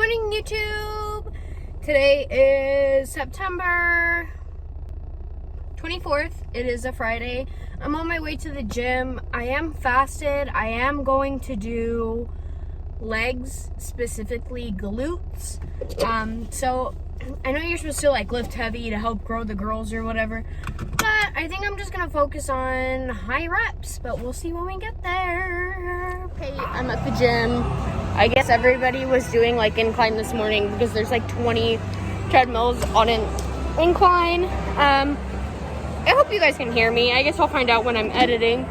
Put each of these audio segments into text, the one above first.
morning, YouTube. Today is September 24th. It is a Friday. I'm on my way to the gym. I am fasted. I am going to do legs, specifically glutes. So I know you're supposed to lift heavy to help grow the girls or whatever, but I think I'm just gonna focus on high reps, but we'll see when we get there. Okay, I'm at the gym. I guess everybody was doing incline this morning because there's 20 treadmills on an incline. I hope you guys can hear me. I guess I'll find out when I'm editing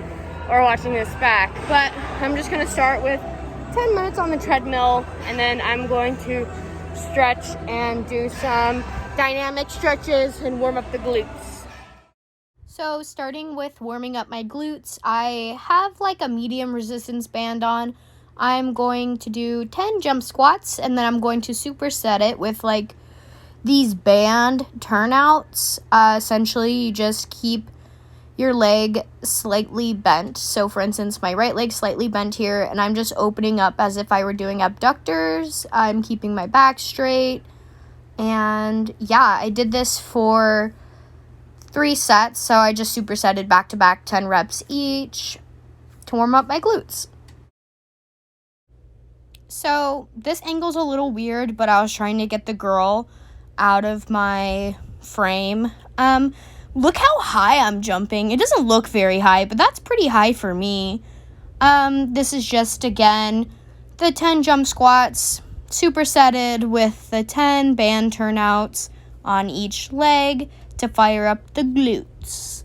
or watching this back, but I'm just gonna start with 10 minutes on the treadmill, and then I'm going to stretch and do some dynamic stretches and warm up the glutes. So starting with warming up my glutes, I have a medium resistance band on. I'm going to do 10 jump squats, and then I'm going to superset it with these band turnouts. Essentially, you just keep your leg slightly bent. So for instance, my right leg slightly bent here, and I'm just opening up as if I were doing abductors. I'm keeping my back straight. And yeah, I did this for 3 sets. So I just supersetted back to back 10 reps each to warm up my glutes. So this angle's a little weird, but I was trying to get the girl out of my frame. Look how high I'm jumping. It doesn't look very high, but that's pretty high for me. This is just, again, the 10 jump squats supersetted with the 10 band turnouts on each leg to fire up the glutes.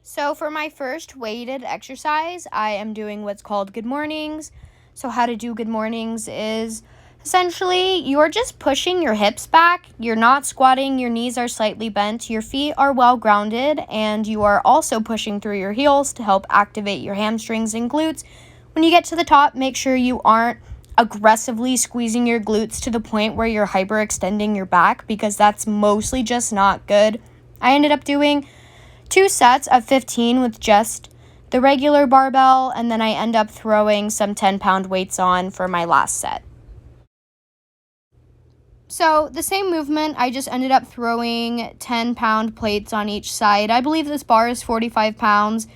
So for my first weighted exercise, I am doing what's called good mornings. So how to do good mornings is essentially you're just pushing your hips back. You're not squatting. Your knees are slightly bent. Your feet are well grounded, and you are also pushing through your heels to help activate your hamstrings and glutes. When you get to the top, make sure you aren't aggressively squeezing your glutes to the point where you're hyperextending your back, because that's mostly just not good. I ended up doing 2 sets of 15 with just the regular barbell, and then I end up throwing some 10-pound weights on for my last set. So the same movement, I just ended up throwing 10-pound plates on each side. I believe this bar is 45 pounds,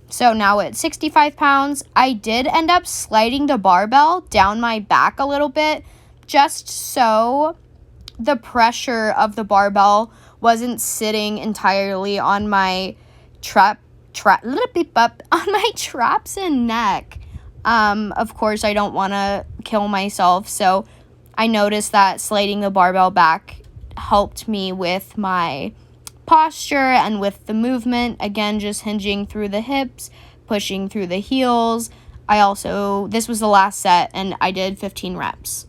so now it's 65 pounds. I did end up sliding the barbell down my back a little bit, just so the pressure of the barbell wasn't sitting entirely on my traps and neck. Of course, I don't want to kill myself, so I noticed that sliding the barbell back helped me with my posture and with the movement. Again, just hinging through the hips, pushing through the heels. This was the last set, and I did 15 reps.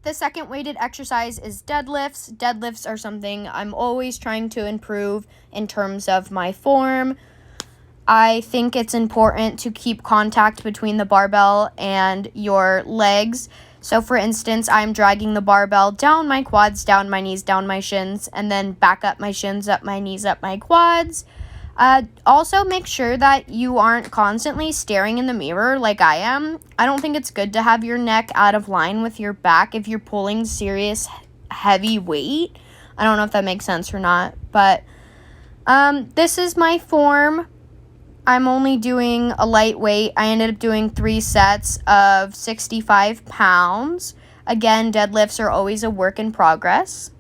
The second weighted exercise is deadlifts. Deadlifts are something I'm always trying to improve in terms of my form. I think it's important to keep contact between the barbell and your legs. So for instance, I'm dragging the barbell down my quads, down my knees, down my shins, and then back up my shins, up my knees, up my quads. Also, make sure that you aren't constantly staring in the mirror like I am. I don't think it's good to have your neck out of line with your back if you're pulling serious heavy weight. I don't know if that makes sense or not, but this is my form. I'm only doing a lightweight. I ended up doing 3 sets of 65 pounds. Again, deadlifts are always a work in progress.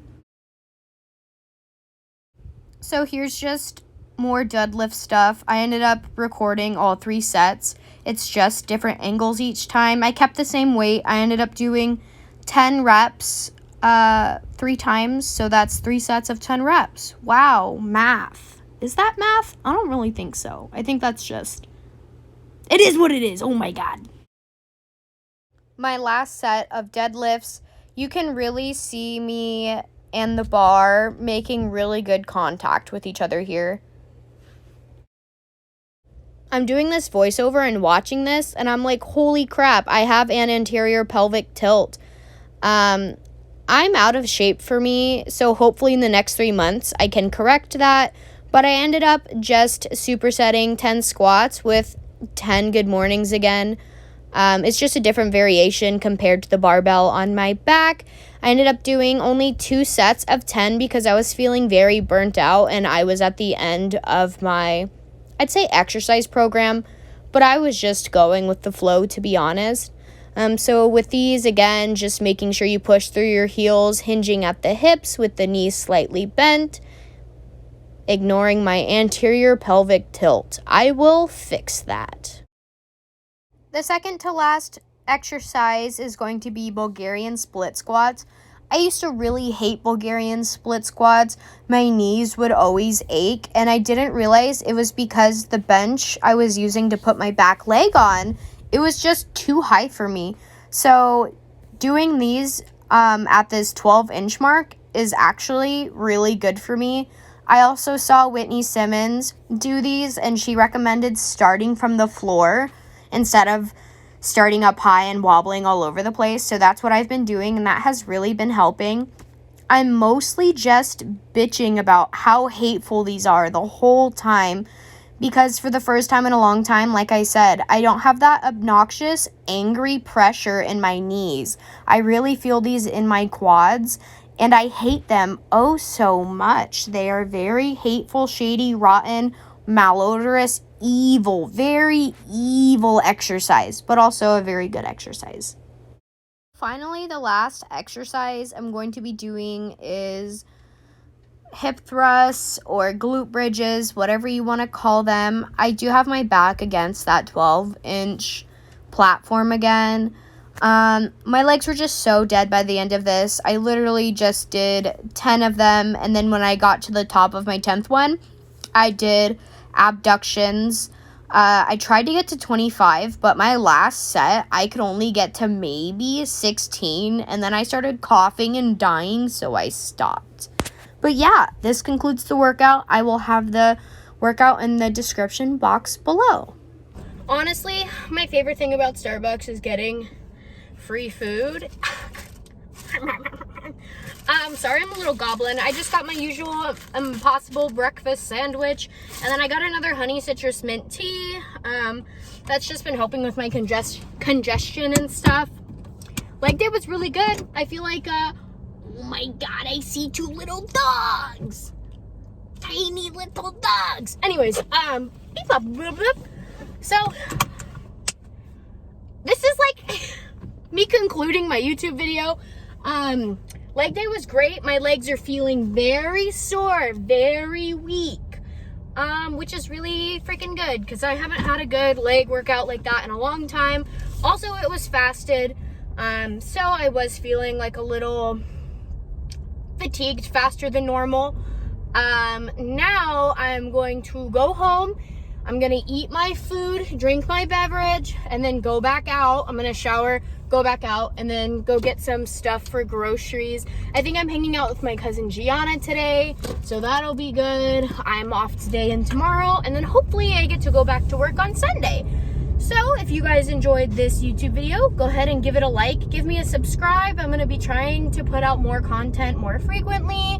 So here's just more deadlift stuff. I ended up recording all 3 sets. It's just different angles each time. I kept the same weight. I ended up doing 10 reps 3 times, so that's 3 sets of 10 reps. Wow, math. Is that math? I don't really think so. I think that's just... It is what it is. Oh my god. My last set of deadlifts, you can really see me and the bar making really good contact with each other here. I'm doing this voiceover and watching this, and I'm like, holy crap, I have an anterior pelvic tilt. I'm out of shape for me, so hopefully in the next 3 months I can correct that. But I ended up just supersetting 10 squats with 10 good mornings again. It's just a different variation compared to the barbell on my back. I ended up doing only 2 sets of 10 because I was feeling very burnt out and I was at the end of my, I'd say, exercise program, but I was just going with the flow, to be honest. So with these, again, just making sure you push through your heels, hinging at the hips with the knees slightly bent, ignoring my anterior pelvic tilt. I will fix that. The second to last exercise is going to be Bulgarian split squats. I used to really hate Bulgarian split squats. My knees would always ache, and I didn't realize it was because the bench I was using to put my back leg on, it was just too high for me. So doing these at this 12-inch mark is actually really good for me. I also saw Whitney Simmons do these, and she recommended starting from the floor instead of starting up high and wobbling all over the place. So that's what I've been doing, and that has really been helping. I'm mostly just bitching about how hateful these are the whole time, because for the first time in a long time, like I said, I don't have that obnoxious, angry pressure in my knees. I really feel these in my quads, and I hate them oh so much. They are very hateful, shady, rotten, malodorous, evil, very evil exercise, but also a very good exercise. Finally, the last exercise I'm going to be doing is hip thrusts or glute bridges, whatever you want to call them. I do have my back against that 12-inch platform again. My legs were just so dead by the end of this. I literally just did 10 of them, and then when I got to the top of my 10th one, I did abductions. I tried to get to 25, but my last set, I could only get to maybe 16, and then I started coughing and dying, so I stopped. But yeah, this concludes the workout. I will have the workout in the description box below. Honestly, my favorite thing about Starbucks is getting free food. Sorry, I'm a little goblin. I just got my usual Impossible breakfast sandwich, and then I got another honey citrus mint tea. That's just been helping with my congestion and stuff. Leg day was really good. I feel like, oh my god, I see 2 little dogs. Tiny little dogs. Anyways, so this is like me concluding my YouTube video. Leg day was great. My legs are feeling very sore, very weak, which is really freaking good because I haven't had a good leg workout like that in a long time. Also, it was fasted, so I was feeling like a little fatigued faster than normal. Now I'm going to go home. I'm going to eat my food, drink my beverage, and then go back out. I'm going to shower, go back out, and then go get some stuff for groceries. I think I'm hanging out with my cousin Gianna today, so that'll be good. I'm off today and tomorrow, and then hopefully I get to go back to work on Sunday. So if you guys enjoyed this YouTube video, go ahead and give it a like. Give me a subscribe. I'm going to be trying to put out more content more frequently.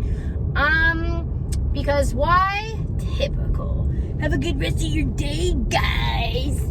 Because why? Typical. Have a good rest of your day, guys.